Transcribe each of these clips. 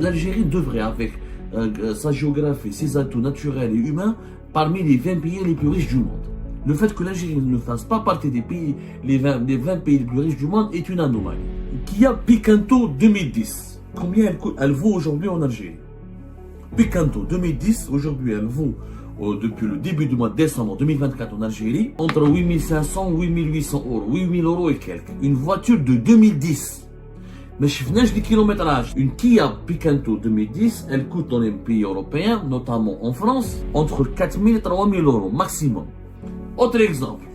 L'Algérie devrait, avec sa géographie, ses atouts naturels et humains, parmi les 20 pays les plus riches du monde. Le fait que l'Algérie ne fasse pas partie des pays, les 20 pays les plus riches du monde est une anomalie. Kia Picanto 2010. Combien elle vaut aujourd'hui en Algérie? Picanto 2010, aujourd'hui elle vaut, depuis le début du mois de décembre 2024 en Algérie, entre 8500 et 8800 euros, 8000 euros et quelques. Une voiture de 2010. Mais je fais du kilométrage. Une Kia Picanto 2010, elle coûte dans les pays européens, notamment en France, entre 4000 et 3000 euros maximum. Autre exemple,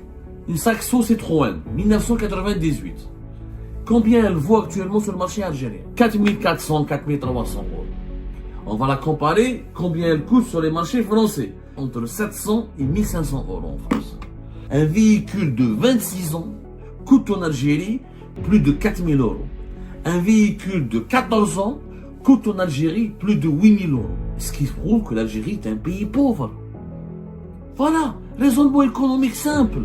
une Saxo Citroën 1998. Combien elle vaut actuellement sur le marché algérien? 4400, 4300 euros. On va la comparer, combien elle coûte sur les marchés français? Entre 700 et 1500 euros en France. Un véhicule de 26 ans coûte en Algérie plus de 4000 euros. Un véhicule de 14 ans coûte en Algérie plus de 8000 euros. Ce qui prouve que l'Algérie est un pays pauvre. Voilà, raisonnement économique simple.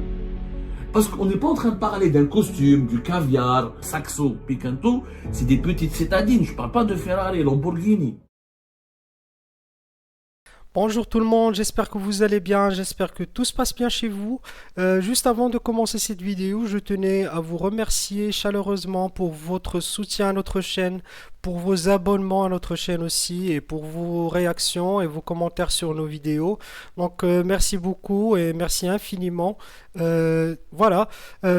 Parce qu'on n'est pas en train de parler d'un costume, du caviar, Saxo, Picanto, c'est des petites citadines. Je ne parle pas de Ferrari, Lamborghini. Bonjour tout le monde, j'espère que vous allez bien, j'espère que tout se passe bien chez vous. Juste avant de commencer cette vidéo, je tenais à vous remercier chaleureusement pour votre soutien à notre chaîne, pour vos abonnements à notre chaîne aussi et pour vos réactions et vos commentaires sur nos vidéos. Donc merci beaucoup et merci infiniment. Voilà,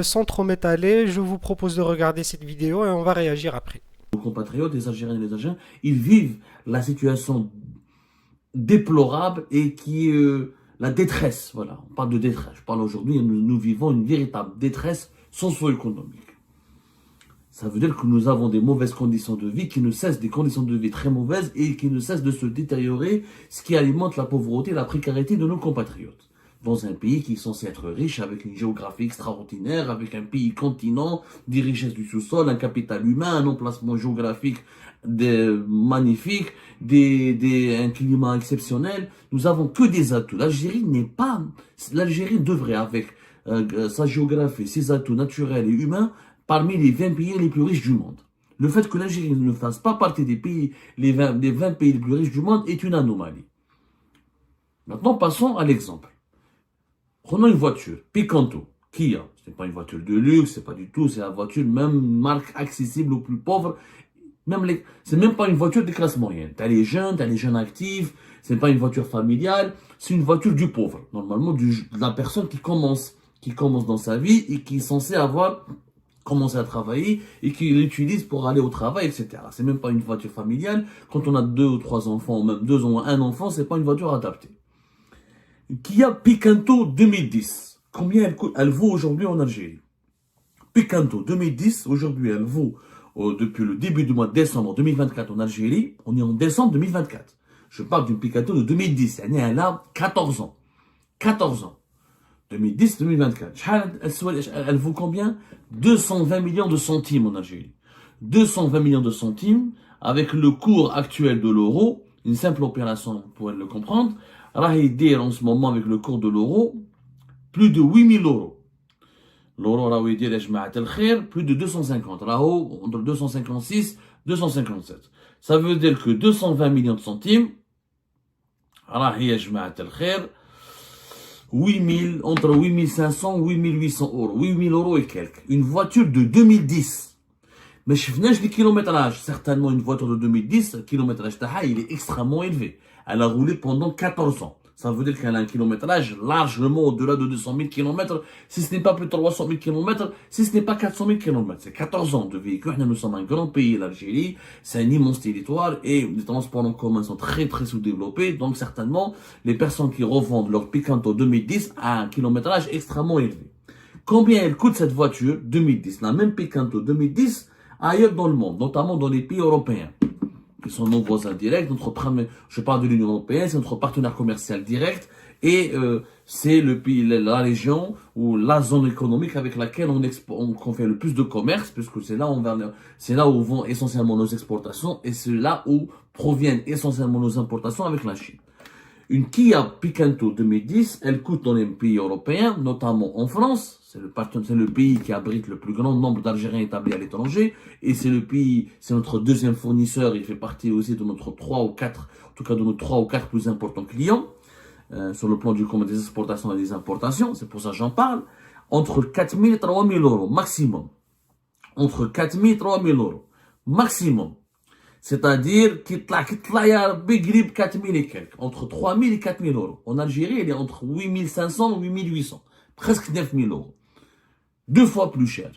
sans trop m'étaler, je vous propose de regarder cette vidéo et on va réagir après. Nos compatriotes, les Algériens et les Algériens, ils vivent la situation déplorable et qui est la détresse. Voilà, on parle de détresse. Je parle aujourd'hui, nous vivons une véritable détresse socio-économique. Ça veut dire que nous avons des mauvaises conditions de vie qui ne cessent, des conditions de vie très mauvaises et qui ne cessent de se détériorer, ce qui alimente la pauvreté et la précarité de nos compatriotes. Dans un pays qui est censé être riche, avec une géographie extraordinaire, avec un pays continent, des richesses du sous-sol, un capital humain, un emplacement géographique magnifique, un climat exceptionnel. Nous avons que des atouts. L'Algérie devrait, avec sa géographie, ses atouts naturels et humains, parmi les 20 pays les plus riches du monde. Le fait que l'Algérie ne fasse pas partie des pays, les 20 pays les plus riches du monde est une anomalie. Maintenant, passons à l'exemple. Prenons une voiture, Picanto, Kia. Ce n'est pas une voiture de luxe, c'est pas du tout, c'est la voiture, même marque accessible aux plus pauvres. C'est même pas une voiture de classe moyenne. T'as les jeunes actifs, c'est pas une voiture familiale, c'est une voiture du pauvre. Normalement, de la personne qui commence dans sa vie et qui est censée avoir commencé à travailler et qui l'utilise pour aller au travail, etc. C'est même pas une voiture familiale. Quand on a 2 ou 3 enfants, ou même 2 ou un enfant, c'est pas une voiture adaptée. Kia Picanto 2010. Combien elle vaut aujourd'hui en Algérie? Picanto 2010, aujourd'hui elle vaut, depuis le début du mois de décembre 2024 en Algérie, on est en décembre 2024. Je parle d'une Picanto de 2010, elle a 14 ans. 14 ans. 2010-2024. Elle vaut combien? 220 millions de centimes en Algérie. 220 millions de centimes, avec le cours actuel de l'euro, une simple opération pour le comprendre, en ce moment avec le cours de l'euro, plus de 8000 euros. L'euro, plus de 250. Entre 256 et 257. Ça veut dire que 220 millions de centimes, 8000, entre 8500 et 8800 euros. 8000 euros et quelques. Une voiture de 2010. Mais je fais du kilométrage. Certainement, une voiture de 2010, le kilométrage il est extrêmement élevé. Elle a roulé pendant 14 ans. Ça veut dire qu'elle a un kilométrage largement au-delà de 200 000 km, si ce n'est pas plus de 300 000 km, si ce n'est pas 400 000 km. C'est 14 ans de véhicule. Nous sommes un grand pays, l'Algérie. C'est un immense territoire et les transports en commun sont très très sous-développés. Donc certainement, les personnes qui revendent leur Picanto 2010 à un kilométrage extrêmement élevé. Combien elle coûte cette voiture 2010? La même Picanto 2010 ailleurs dans le monde, notamment dans les pays européens, qui sont nos voisins directs. Je parle de l'Union européenne, c'est notre partenaire commercial direct et c'est le pays, la région ou la zone économique avec laquelle on fait le plus de commerce, puisque c'est là où vont essentiellement nos exportations et c'est là où proviennent essentiellement nos importations avec la Chine. Une Kia Picanto 2010, elle coûte dans les pays européens, notamment en France. C'est le pays qui abrite le plus grand nombre d'Algériens établis à l'étranger. Et c'est notre deuxième fournisseur. Il fait partie aussi de notre 3 ou 4, en tout cas de nos 3 ou 4 plus importants clients, sur le plan du commerce des exportations et des importations. C'est pour ça que j'en parle. Entre 4 000 et 3 000 euros maximum. Entre 4 000 et 3 000 euros maximum. C'est-à-dire qu'il y a Bigrib 4 000 et quelques. Entre 3 000 et 4 000 euros. En Algérie, elle est entre 8 500 et 8 800. Presque 9 000 euros. 2 fois plus cher.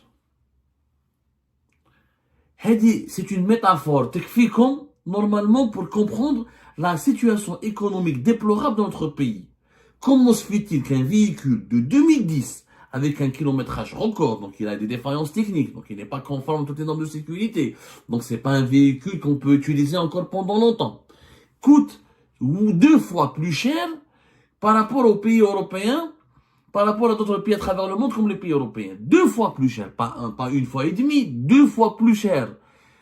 C'est une métaphore techniquement, normalement, pour comprendre la situation économique déplorable de notre pays. Comment se fait-il qu'un véhicule de 2010, avec un kilométrage record, donc il a des défaillances techniques, donc il n'est pas conforme à toutes les normes de sécurité, donc c'est pas un véhicule qu'on peut utiliser encore pendant longtemps, coûte 2 fois plus cher par rapport aux pays européens, par rapport à d'autres pays à travers le monde comme les pays européens. 2 fois plus cher, pas 1 fois et demi, 2 fois plus cher.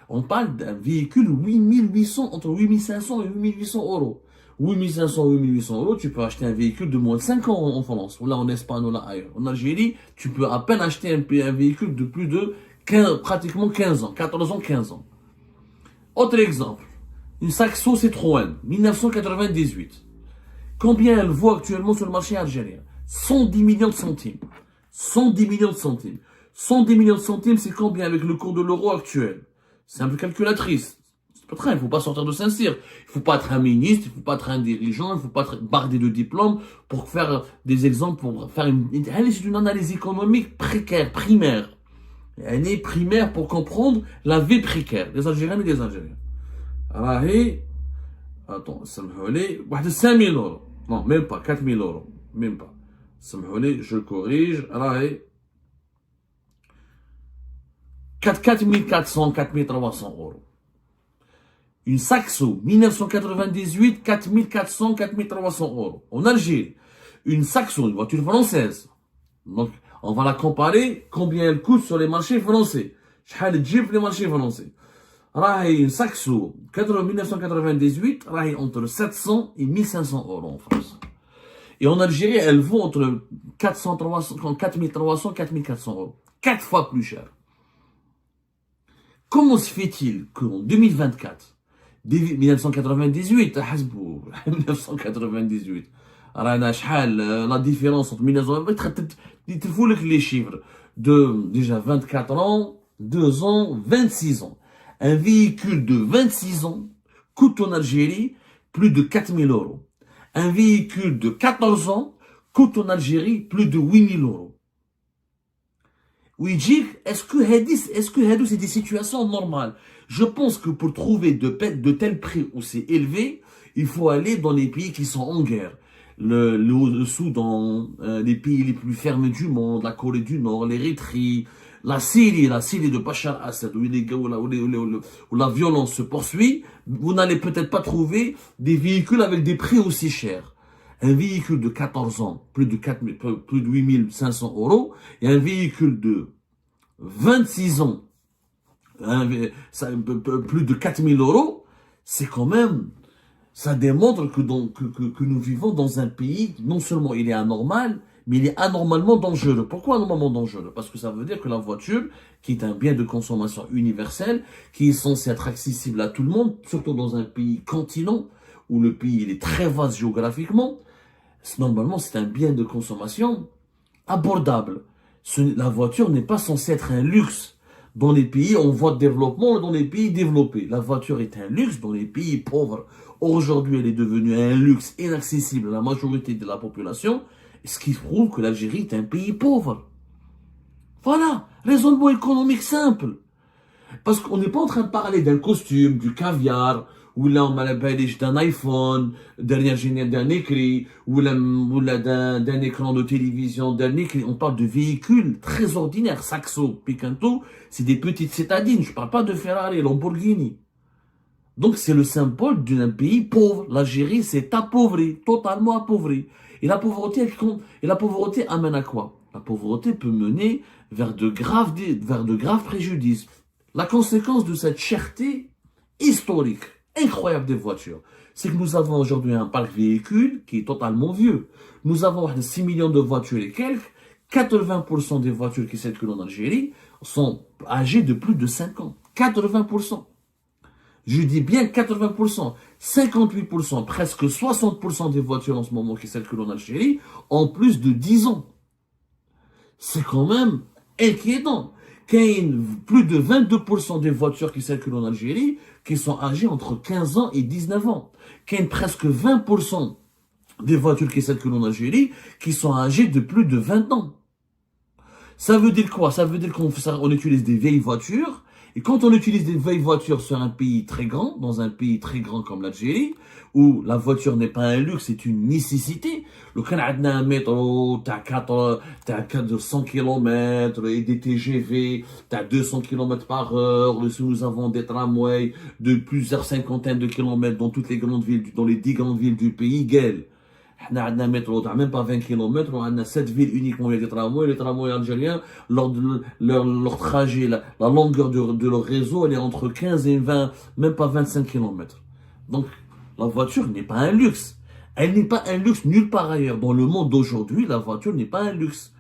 On parle d'un véhicule 8800, entre 8500 et 8800 euros. 8500 ou 8800 euros, tu peux acheter un véhicule de moins de 5 ans en France, ou là en Espagne, ou là ailleurs. En Algérie, tu peux à peine acheter un véhicule de plus de pratiquement 15 ans, 14 ans, 15 ans. Autre exemple, une Saxo Citroën, 1998. Combien elle vaut actuellement sur le marché algérien? 110 millions de centimes. 110 millions de centimes. 110 millions de centimes, c'est combien avec le cours de l'euro actuel? C'est un peu calculatrice. C'est pas très, il ne faut pas sortir de Saint-Cyr. Il ne faut pas être un ministre, il ne faut pas être un dirigeant, il ne faut pas être bardé de diplômes pour faire des exemples, pour faire c'est une analyse économique précaire, primaire. Elle est primaire pour comprendre la vie précaire des Algériens et des Algériens. Alors, attends, ça me relève, 5 000 euros. Non, même pas, 4 000 euros. Même pas. Ça me relève, je corrige. Alors, 4 400, 4 300 euros. Une Saxo, 1998, 4 400, 4 300 euros. En Algérie, une Saxo, une voiture française. Donc, on va la comparer, combien elle coûte sur les marchés français. شحال تجيب في les marchés français. Une Saxo, 1998, entre 700 et 1500 euros en France. Et en Algérie, elle vaut entre 400, 300, 4300, 4400 euros. 4 fois plus cher. Comment se fait-il qu'en 2024, 1998, 1998, la différence entre 1998, il faut les chiffres, de déjà 24 ans, 2 ans, 26 ans. Un véhicule de 26 ans coûte en Algérie plus de 4 000 euros. Un véhicule de 14 ans coûte en Algérie plus de 8 000 euros. Oui, est-ce que c'est des situations normales? Je pense que pour trouver de tels prix aussi élevés, il faut aller dans les pays qui sont en guerre. Le Soudan, les pays les plus fermés du monde, la Corée du Nord, l'Érythrée, la Syrie de Bachar Assad, où la violence se poursuit. Vous n'allez peut-être pas trouver des véhicules avec des prix aussi chers. Un véhicule de 14 ans, plus de 8 500 euros, et un véhicule de 26 ans, plus de 4 000 euros, c'est quand même, ça démontre que nous vivons dans un pays, non seulement il est anormal, mais il est anormalement dangereux. Pourquoi anormalement dangereux? Parce que ça veut dire que la voiture, qui est un bien de consommation universel, qui est censé être accessible à tout le monde, surtout dans un pays continent, où le pays il est très vaste géographiquement, normalement, c'est un bien de consommation abordable. La voiture n'est pas censée être un luxe dans les pays en voie de développement ou dans les pays développés. La voiture est un luxe dans les pays pauvres. Aujourd'hui, elle est devenue un luxe inaccessible à la majorité de la population, ce qui prouve que l'Algérie est un pays pauvre. Voilà, raisonnement économique simple. Parce qu'on n'est pas en train de parler d'un costume, du caviar, ou là on m'a d'un iPhone, d'un écrit, ou là d'un écran de télévision, d'un écrit. On parle de véhicules très ordinaires. Saxo, Picanto, c'est des petites citadines. Je parle pas de Ferrari, Lamborghini. Donc c'est le symbole d'un pays pauvre. L'Algérie s'est appauvrie, totalement appauvrie. Et la pauvreté amène à quoi? La pauvreté peut mener vers de graves préjudices. La conséquence de cette cherté historique incroyable des voitures. C'est que nous avons aujourd'hui un parc véhicule qui est totalement vieux. Nous avons 6 millions de voitures et quelques. 80% des voitures qui circulent en Algérie sont âgées de plus de 5 ans. 80%. Je dis bien 80%. 58%, presque 60% des voitures en ce moment qui circulent en Algérie ont plus de 10 ans. C'est quand même inquiétant. Plus de 22% des voitures qui circulent en Algérie qui sont âgées entre 15 ans et 19 ans. Presque 20% des voitures qui circulent en Algérie qui sont âgées de plus de 20 ans. Ça veut dire quoi? Ça veut dire qu'on utilise des vieilles voitures. Et quand on utilise des vieilles voitures sur un pays très grand, dans un pays très grand comme l'Algérie, où la voiture n'est pas un luxe, c'est une nécessité. Le Canada a un métro, t'as 400 km, et des TGV, t'as 200 km par heure. Nous avons des tramways de plusieurs cinquantaines de kilomètres dans toutes les grandes villes, dans les 10 grandes villes du pays, gueule. On a un métro, même pas 20 km, on a 7 villes uniquement avec des tramways. Les tramways algériens, leur trajet, la longueur de leur réseau, elle est entre 15 et 20, même pas 25 km. Donc, la voiture n'est pas un luxe. Elle n'est pas un luxe nulle part ailleurs. Dans le monde d'aujourd'hui, la voiture n'est pas un luxe.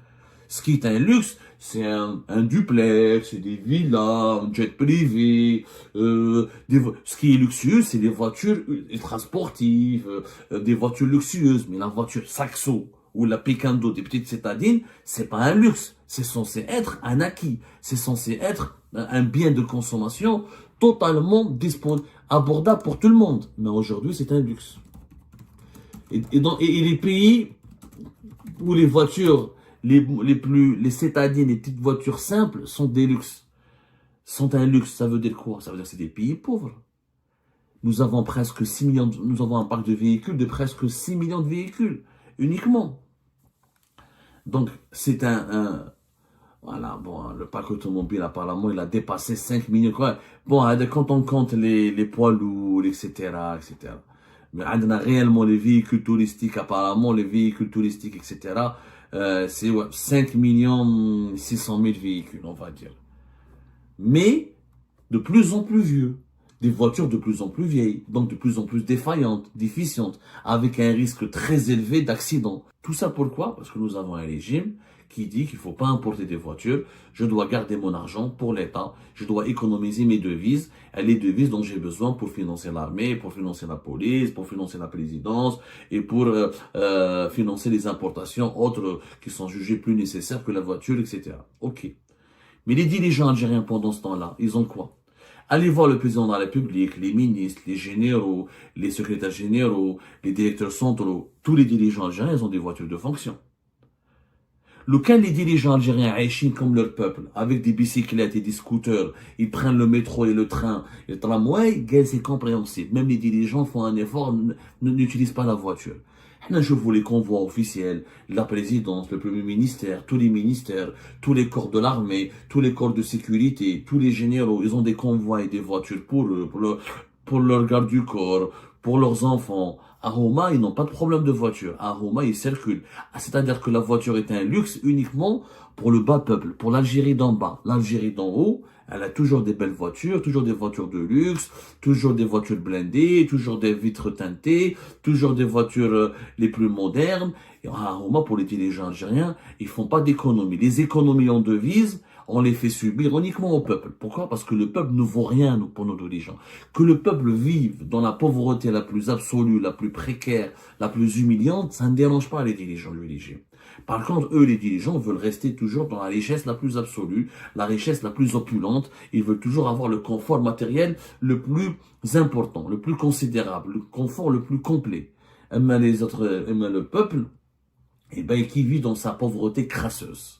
Ce qui est un luxe, c'est un duplex, c'est des villas, un jet privé. Ce qui est luxueux, c'est des voitures ultra sportives, des voitures luxueuses. Mais la voiture Saxo ou la Picando des petites citadines, c'est pas un luxe. C'est censé être un acquis. C'est censé être un bien de consommation totalement abordable pour tout le monde. Mais aujourd'hui, c'est un luxe. Et les pays où les voitures les citadines, les petites voitures simples sont des luxes. Sont un luxe, ça veut dire quoi? Ça veut dire que c'est des pays pauvres. Nous avons presque 6 millions, nous avons un parc de véhicules de presque 6 millions de véhicules, uniquement. Donc, c'est voilà, bon, le parc automobile, apparemment, il a dépassé 5 millions, quoi. Bon, quand on compte les poids lourds, etc., etc. Mais on a réellement les véhicules touristiques, apparemment, les véhicules touristiques, etc., c'est 5 millions 600 000 véhicules, on va dire. Mais de plus en plus vieux, des voitures de plus en plus vieilles, donc de plus en plus défaillantes, déficientes, avec un risque très élevé d'accident. Tout ça pourquoi? Parce que nous avons un régime qui dit qu'il ne faut pas importer des voitures, je dois garder mon argent pour l'État, je dois économiser mes devises, les devises dont j'ai besoin pour financer l'armée, pour financer la police, pour financer la présidence et pour financer les importations autres qui sont jugées plus nécessaires que la voiture, etc. Ok. Mais les dirigeants algériens pendant ce temps-là, ils ont quoi? Allez voir le président de la République, les ministres, les généraux, les secrétaires généraux, les directeurs centraux, tous les dirigeants algériens, ils ont des voitures de fonction. Quand les dirigeants algériens agissent comme leur peuple, avec des bicyclettes et des scooters, ils prennent le métro et le train, et le tramway, c'est compréhensible. Même les dirigeants font un effort, n'utilisent pas la voiture. Je vois les convois officiels, la présidence, le premier ministère, tous les ministères, tous les corps de l'armée, tous les corps de sécurité, tous les généraux, ils ont des convois et des voitures pour eux, pour leur garde du corps, pour leurs enfants. À Roma, ils n'ont pas de problème de voiture. À Roma, ils circulent. C'est-à-dire que la voiture est un luxe uniquement pour le bas peuple, pour l'Algérie d'en bas. L'Algérie d'en haut, elle a toujours des belles voitures, toujours des voitures de luxe, toujours des voitures blindées, toujours des vitres teintées, toujours des voitures les plus modernes. Et à Roma, pour les dirigeants algériens, ils font pas d'économies. Les économies en devises, on les fait subir uniquement au peuple. Pourquoi? Parce que le peuple ne vaut rien pour nos dirigeants. Que le peuple vive dans la pauvreté la plus absolue, la plus précaire, la plus humiliante, ça ne dérange pas les dirigeants religieux. Par contre, eux, les dirigeants, veulent rester toujours dans la richesse la plus absolue, la richesse la plus opulente. Ils veulent toujours avoir le confort matériel le plus important, le plus considérable, le confort le plus complet. Mais le peuple, qui vit dans sa pauvreté crasseuse.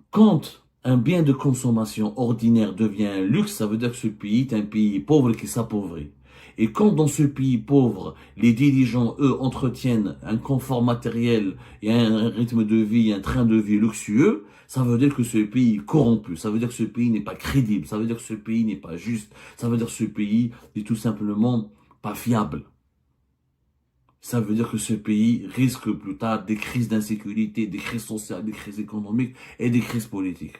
Quand un bien de consommation ordinaire devient un luxe, ça veut dire que ce pays est un pays pauvre qui s'appauvrit. Et quand dans ce pays pauvre, les dirigeants, eux, entretiennent un confort matériel et un rythme de vie, un train de vie luxueux, ça veut dire que ce pays est corrompu, ça veut dire que ce pays n'est pas crédible, ça veut dire que ce pays n'est pas juste, ça veut dire que ce pays n'est tout simplement pas fiable. Ça veut dire que ce pays risque plus tard des crises d'insécurité, des crises sociales, des crises économiques et des crises politiques.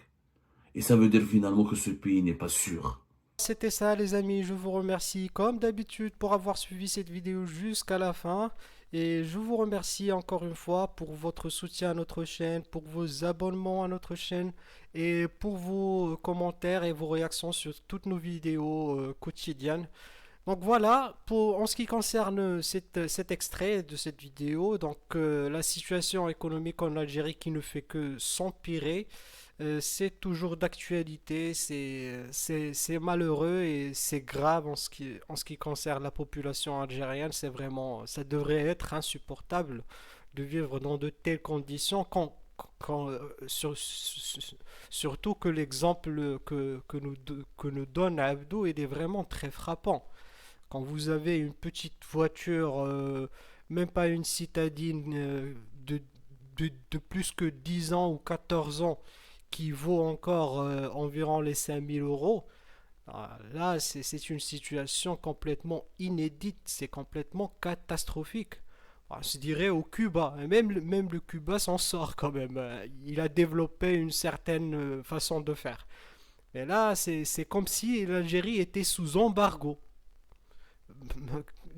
Et ça veut dire finalement que ce pays n'est pas sûr. C'était ça les amis, je vous remercie comme d'habitude pour avoir suivi cette vidéo jusqu'à la fin et je vous remercie encore une fois pour votre soutien à notre chaîne, pour vos abonnements à notre chaîne et pour vos commentaires et vos réactions sur toutes nos vidéos quotidiennes. Donc voilà, en ce qui concerne cet extrait de cette vidéo, donc la situation économique en Algérie qui ne fait que s'empirer, c'est toujours d'actualité, c'est malheureux et c'est grave en ce qui concerne la population algérienne, c'est vraiment, ça devrait être insupportable de vivre dans de telles conditions surtout que l'exemple que nous donne Abdou, il est vraiment très frappant. Quand vous avez une petite voiture, même pas une citadine de plus que 10 ans ou 14 ans, qui vaut encore environ les 5 000 euros, là c'est une situation complètement inédite, c'est complètement catastrophique. Je dirais au Cuba, et même le Cuba s'en sort quand même. Il a développé une certaine façon de faire. Mais là, c'est comme si l'Algérie était sous embargo.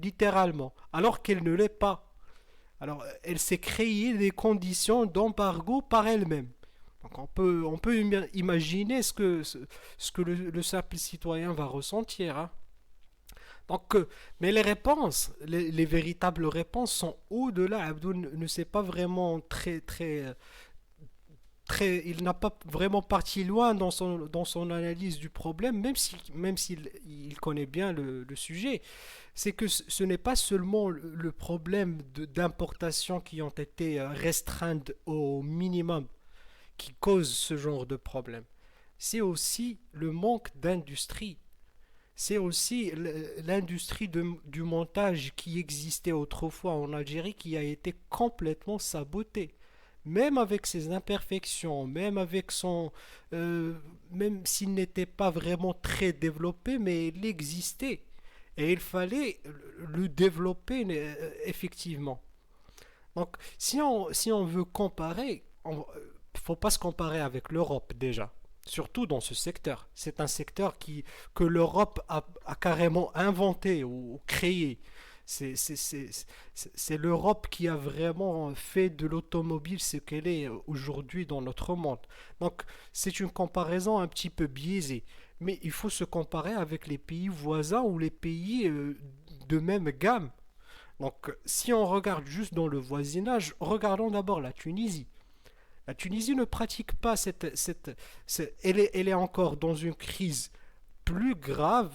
Littéralement, alors qu'elle ne l'est pas. Alors, elle s'est créée des conditions d'embargo par elle-même. Donc, on peut imaginer ce que le simple citoyen va ressentir. Hein. Donc, mais les réponses, les véritables réponses sont au-delà. Abdou ne s'est pas vraiment il n'a pas vraiment parti loin dans son analyse du problème, même s'il il connaît bien le sujet. C'est que ce n'est pas seulement le problème d'importation qui ont été restreintes au minimum qui cause ce genre de problème. C'est aussi le manque d'industrie. C'est aussi l'industrie du montage qui existait autrefois en Algérie qui a été complètement sabotée. Même avec ses imperfections, même s'il n'était pas vraiment très développé, mais il existait. Et il fallait le développer effectivement. Donc, si on veut comparer, il ne faut pas se comparer avec l'Europe déjà. Surtout dans ce secteur. C'est un secteur que l'Europe a carrément inventé ou créé. C'est l'Europe qui a vraiment fait de l'automobile ce qu'elle est aujourd'hui dans notre monde. Donc c'est une comparaison un petit peu biaisée. Mais il faut se comparer avec les pays voisins ou les pays de même gamme. Donc si on regarde juste dans le voisinage, regardons d'abord la Tunisie. La Tunisie ne pratique pas elle est encore dans une crise plus grave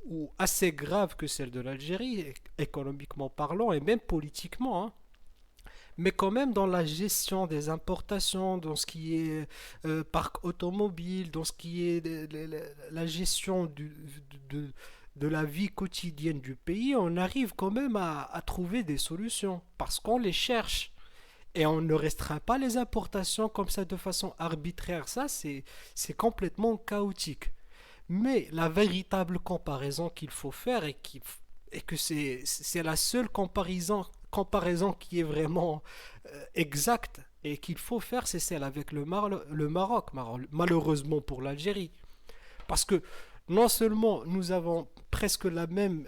ou assez grave que celle de l'Algérie, économiquement parlant et même politiquement. Hein. Mais quand même dans la gestion des importations, dans ce qui est parc automobile, dans ce qui est la gestion de la vie quotidienne du pays, on arrive quand même à trouver des solutions parce qu'on les cherche. Et on ne restreint pas les importations comme ça de façon arbitraire. Ça, c'est complètement chaotique. Mais la véritable comparaison qu'il faut faire et que c'est la seule comparaison qui est vraiment exacte et qu'il faut faire, c'est celle avec le Maroc, malheureusement pour l'Algérie. Parce que non seulement nous avons presque la même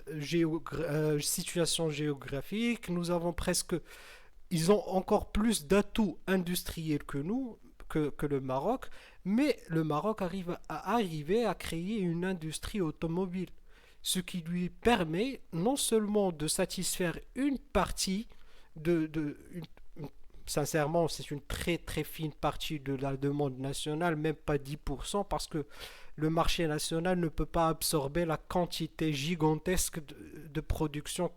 situation géographique, ils ont encore plus d'atouts industriels que nous, que le Maroc, mais le Maroc arrive à créer une industrie automobile, ce qui lui permet non seulement de satisfaire une partie sincèrement, c'est une très très fine partie de la demande nationale, même pas 10%, parce que le marché national ne peut pas absorber la quantité gigantesque de production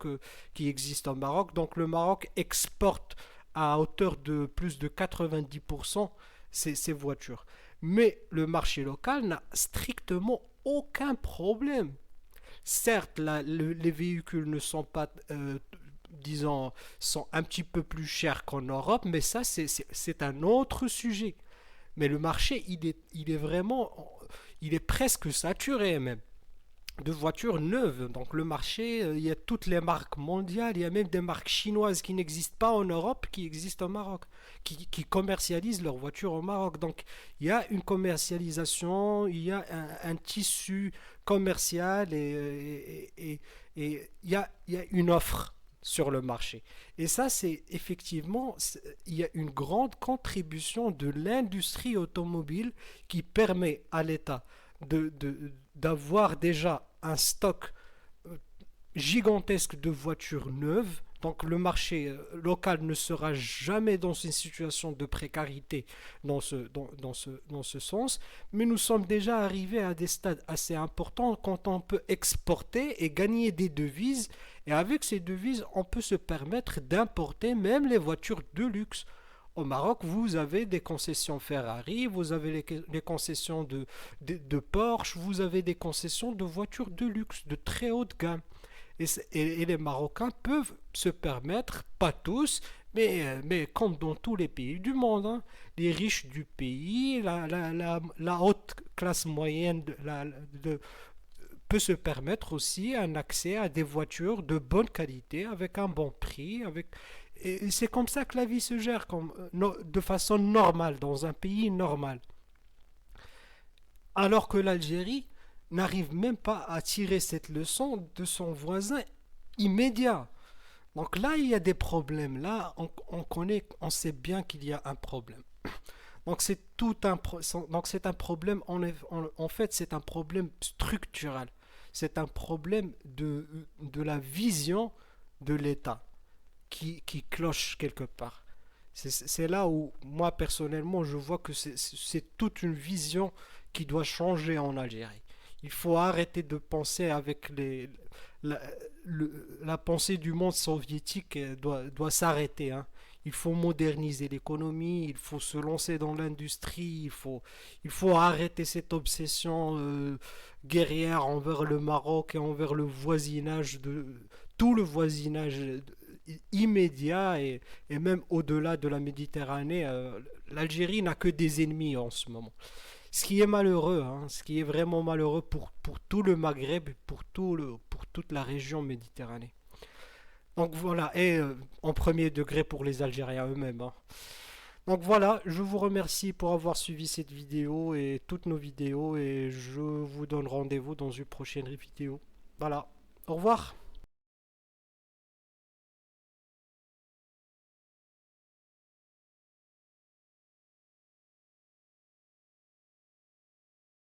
qui existe au Maroc. Donc le Maroc exporte à hauteur de plus de 90% ces voitures. Mais le marché local n'a strictement aucun problème. Certes, les véhicules ne sont pas disons, sont un petit peu plus chers qu'en Europe, mais ça, c'est un autre sujet. Mais le marché, il est presque saturé même. de voitures neuves. Donc le marché, il y a toutes les marques mondiales, il y a même des marques chinoises qui n'existent pas en Europe, qui existent au Maroc, qui commercialisent leurs voitures au Maroc. Donc il y a une commercialisation, il y a un tissu commercial et il y a une offre sur le marché. Et ça, c'est effectivement, il y a une grande contribution de l'industrie automobile qui permet à l'État d'avoir déjà un stock gigantesque de voitures neuves. Donc le marché local ne sera jamais dans une situation de précarité dans ce sens. Mais nous sommes déjà arrivés à des stades assez importants quand on peut exporter et gagner des devises. Et avec ces devises, on peut se permettre d'importer même les voitures de luxe. Au Maroc, vous avez des concessions Ferrari, vous avez les concessions de Porsche, vous avez des concessions de voitures de luxe, de très haute gamme. Et les Marocains peuvent se permettre, pas tous, mais comme dans tous les pays du monde, hein, les riches du pays, la haute classe moyenne peut se permettre aussi un accès à des voitures de bonne qualité, avec un bon prix. Et c'est comme ça que la vie se gère, de façon normale, dans un pays normal. Alors que l'Algérie n'arrive même pas à tirer cette leçon de son voisin immédiat. Donc là, il y a des problèmes. Là, on sait bien qu'il y a un problème. Donc c'est un problème, en fait, c'est un problème structurel. C'est un problème de la vision de l'État qui cloche quelque part. C'est là où, moi, personnellement, je vois que c'est toute une vision qui doit changer en Algérie. Il faut arrêter de penser avec la pensée du monde soviétique doit s'arrêter, hein. Il faut moderniser l'économie, il faut se lancer dans l'industrie, il faut arrêter cette obsession guerrière envers le Maroc et envers le voisinage tout le voisinage immédiat et même au-delà de la Méditerranée. L'Algérie n'a que des ennemis en ce moment. Ce qui est malheureux, hein, ce qui est vraiment malheureux pour tout le Maghreb, pour toute la région Méditerranée. Donc voilà, et en premier degré pour les Algériens eux-mêmes, hein. Donc voilà, je vous remercie pour avoir suivi cette vidéo et toutes nos vidéos et je vous donne rendez-vous dans une prochaine vidéo. Voilà, au revoir.